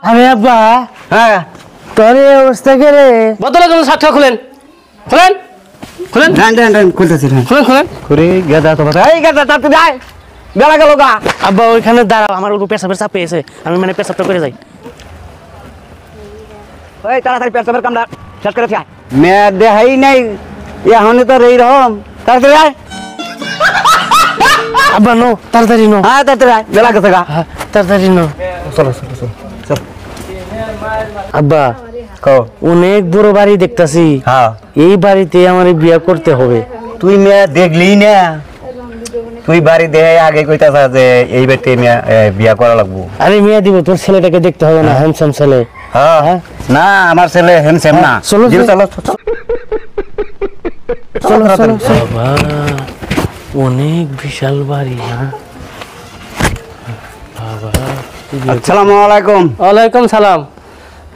আরে আব্বা হ্যাঁ তোর এই অবস্থা কে রে? বদলে কোনো সাতটা খুলেন খুলেন খুলেন ডান খুলতেছি খুলেন খুলেন। করে গাদা তো এই গাদা তাতে যায় বেলা গেল গা। আব্বা ওইখানে দাঁড়াও, আমার উপর পেশাবের চাপ পেয়েছে, আমি মানে পেশাবটা করে যাই। ওই তাড়াতাড়ি পেছাবের কামটা শেষ করে ফেল। মেয়ে দেখাই নাই এখন তো এই রকম। তাড়াতাড়ি আয়। আব্বা নো, তাড়াতাড়ি নো। হ্যাঁ তাড়াতাড়ি আয়, বেলা গেছে গা। হ্যাঁ, তাড়াতাড়ি নো। চলো আব্বা কও। অনেক বড় বাড়ি দেখতাছি, হ্যাঁ এই বাড়িতে আমার বিয়ে করতে হবে। তুই মেয়ে দেখলি না? তুই বাড়ি দেখে আগে কইতাছ যে এই বাড়িতে মেয়ে বিয়া করা লাগবো। আরে মেয়ে দিব, তোর ছেলেটাকে দেখতে হবে না, হ্যান্ডসাম ছেলে। হ্যাঁ না আমার ছেলে হ্যান্ডসাম না। চলো চলো চলো চলো চলো। বাবা অনেক বিশাল বাড়ি। হ্যাঁ বাবা। আসসালামু আলাইকুম। ওয়ালাইকুম সালাম।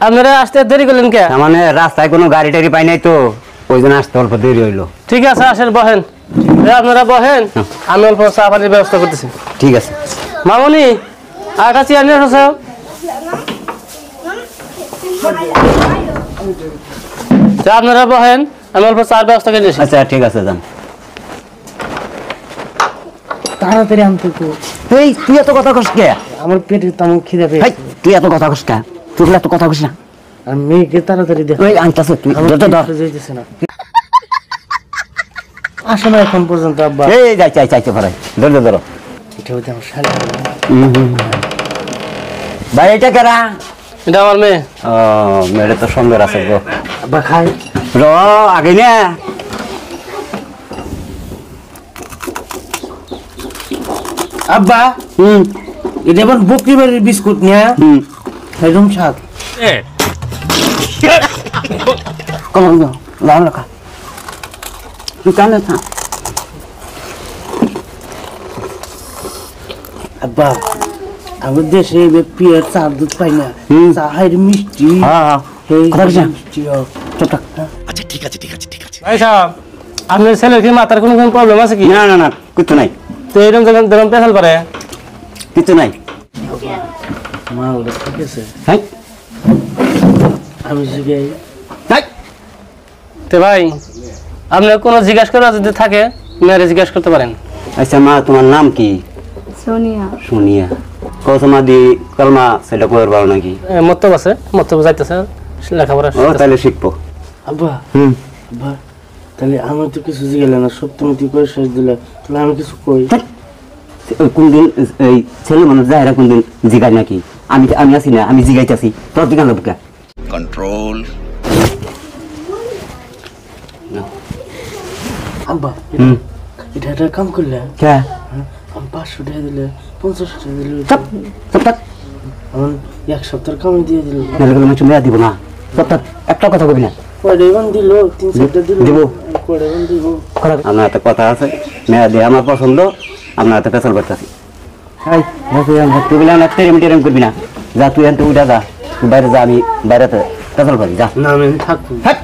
আপনারা আসতে দেরি করলেন কে? মানে রাস্তায় কোনো গাড়ি টাড়ি পাই নাই তো, ওই জন্য আসতে অল্প দেরি হইলো। ঠিক আছে আসেন বহেন, আপনারা বহেন, আমি অল্প চা পানির ব্যবস্থা করতেছি। ঠিক আছে। মামনি আরেকটা চেয়ার নিয়ে আসো। আপনারা বহেন, আমি অল্প চার ব্যবস্থা করে দিয়েছি। আচ্ছা ঠিক আছে যান। তাড়াতাড়ি আনতে তো, এই তুই এত কথা কস কে? আমার পেটে তেমন খিদে এই পেয়েছে। তুই এত কথা কস কে? তুই এত কথা কস না। আর মেয়েকে তাড়াতাড়ি দেখ, ওই আনতাছ তুই আমার ধর ধর। পেটে যাইতেছে না। আসে না এখন পর্যন্ত আব্বা। এই চাইতে পারে। ধর ধর। এটা হচ্ছে আমার শালা। ভাই এটা কেরা? এটা আমার মেয়ে। ও মেয়েটা তো সুন্দর আছে গো। আব্বা খাই। র আগে না। আব্বা এটা আবার বকরি বাড়ির বিস্কুট নিয়ে একদম স্বাদ। কমন যাও লাও রাখা। তুই কানে থাক। আব্বা আমার দেশে পিয়ার চার দুধ পাই না, চায়ের মিষ্টি। হ্যাঁ কথা কইছ মিষ্টি চুপ থাক। ভাই সাহেব, আপনার ছেলের কি মাথার কোনো প্রবলেম আছে কি? না কিছু নাই, তো এরকম যেরকম পেশাল পারে। কিছু নাই। মা ওটা ঠিক আছে, হ্যাঁ আমি জিগাই। তো ভাই আপনার কোনো জিজ্ঞাসা করা যদি থাকে মেয়েরে জিজ্ঞাসা করতে পারেন। আচ্ছা মা তোমার নাম কি? সোনিয়া। সোনিয়া। কসমা দি কলমা সেটা কইর পারো নাকি? মতলব আছে, মতলব যাইতেছে লেখাপড়া। ও তাহলে শিখবো। আব্বা আব্বা তাহলে আমি তো কিছু জিগাইলে না, সব তুমি তুই করে শেষ দিলে, তাহলে আমি কিছু কই? কোনদিন এই ছেলে মানুষ যাহেরা কোনদিন জিগায় নাকি? আমি আছি না, আমি জিগাইতেছি তোর দিকে লোক control আব্বা এটা একটা কাম করলে কে? আমি 500 টাকা দিলে 50 টাকা দিলে চপ চপ থাক। আমার এক সপ্তাহ কামে দিয়ে দিল। নাহলে কোনো কিছু মেয়া দিব না। চপ থাক, একটা কথা কবি না। কয়টা দিল? 3-4টা দিল। দিব। কয়টা দিব? আপনার হাতে কথা আছে, মেয়া দিয়ে আমার পছন্দ, আপনার হাতে পেছাল করতেছি। তুই বলে আমার টেরেম করবি না, যা তুই এখান থেকে উঠা যা, তুই বাইরে যা, আমি বাইরেতে পেছাল করি যা। না আমি থাকবো। হ্যাঁ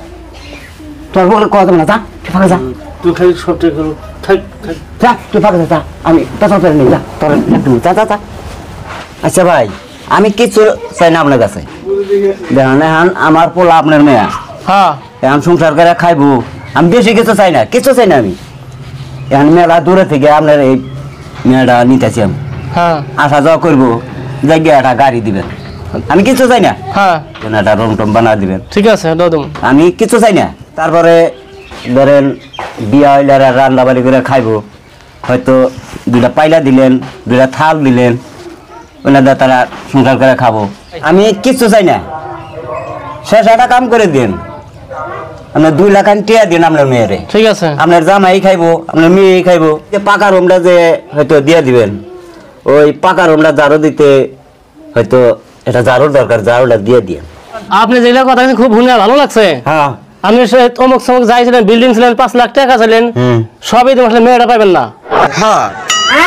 তোর বলে কথা বলে না, যা তুই ফাঁকা যা। তুই খালি সবটা করো, থাক থাক। যা তুই ফাঁকা যা, আমি পেছাল করে নিই, যা তোর একটু যা যা যা। আচ্ছা ভাই আমি কিছু চাই না আপনার কাছে, দেখেন এখন আমার পোলা আপনার মেয়া, হ্যাঁ এখন সংসার করে খাইবো, আমি বেশি কিছু চাই না, কিছু চাই না। আমি এখন মেলা দূরে থেকে আপনার এই মেয়েটা নিতেছি, আমি হ্যাঁ আসা যাওয়া করবো, জায়গা একটা গাড়ি দিবেন, আমি কিছু চাই না। হ্যাঁ একটা রং টম বানা দিবেন, ঠিক আছে দাদু। আমি কিছু চাই না। তারপরে ধরেন বিয়া হইলে আর রান্না বাড়ি করে খাইবো, হয়তো 2টা পাইলা দিলেন, 2টা থাল দিলেন, ওনারা তারা সংসার করে খাবো, আমি কিছু চাই না। শেষ একটা কাম করে দিন, আপনার 2 লাখ টিয়া দিন আপনার মেয়েরে, ঠিক আছে। আপনার জামাই খাইবো, আপনার মেয়ে খাইবো। যে পাকা রুমটা যে হয়তো দিয়ে দিবেন, ওই পাকা রুমটা ঝাড়ু দিতে হয়তো এটা ঝাড়ুর দরকার, ঝাড়ুটা দিয়ে দিয়ে। আপনি যেগুলো কথা খুব শুনে ভালো লাগছে। হ্যাঁ আপনি সে অমুক সমুক যাইছিলেন, বিল্ডিং ছিলেন, 5 লাখ টাকা ছিলেন, সবই তো আসলে মেয়েটা পাবেন না।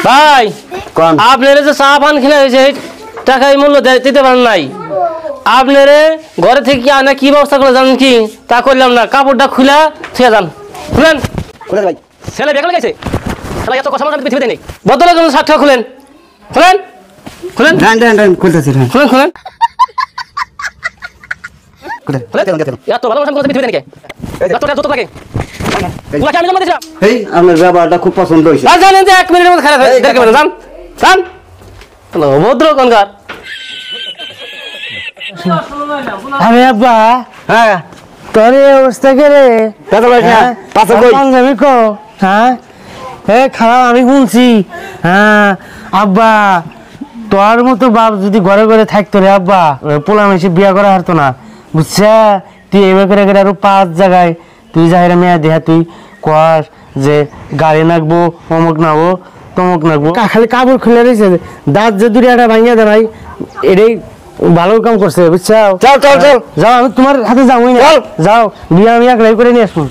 ভাই কোন আপনার যে চা পান খেলে হয়েছে টাকাই মূল্য দিতে পারেন নাই। আপনারে ঘরে থেকে কি আনে কি ব্যবস্থা করে জানেন কি? তা করলাম না, কাপড়টা খুলে থুয়ে যান। খুলেন ভাই ছেলে বেকার গেছে, এত কথা আমার পৃথিবীতে নেই। বদলে কোনো 60 টাকা খুলেন, খুলেন খুলেন খুলতেছি। খুলেন খুলেন। এত ভালোবাসা আমি পৃথিবীতে নাকি যত লাগে তোমাকে আমি জন্ম দিয়েছিলাম এই আপনার ব্যবহারটা খুব পছন্দ হয়েছে জানেন যে 1 মিনিটের মধ্যে খারাপ হয়ে যাবে জান জান ভদ্র কনকার আরে আব্বা হ্যাঁ তোর এই অবস্থা কে রে পাশে কই পাঞ্জাবি কো হ্যাঁ এ খারাপ আমি শুনছি হ্যাঁ আব্বা তোর মতো বাপ যদি ঘরে ঘরে থাকতো রে আব্বা পোলা মেশে বিয়া করা হারতো না বুঝছা তুই এবার করে করে আরো 5 জায়গায় তুই যাইরা মেয়া দেহা তুই কর যে গাড়ি নাকবো অমুক নাবো তমুক নাকবো খালি কাপড় খুলে রয়েছে দাঁত যে দুরিয়াটা ভাঙিয়া দে ভাই এটাই ভালো কাম করছে বুঝছো চল চল চল যাও আমি তোমার হাতে যাবোই না যাও বিয়া আমি একলাই করে নিয়ে আসবো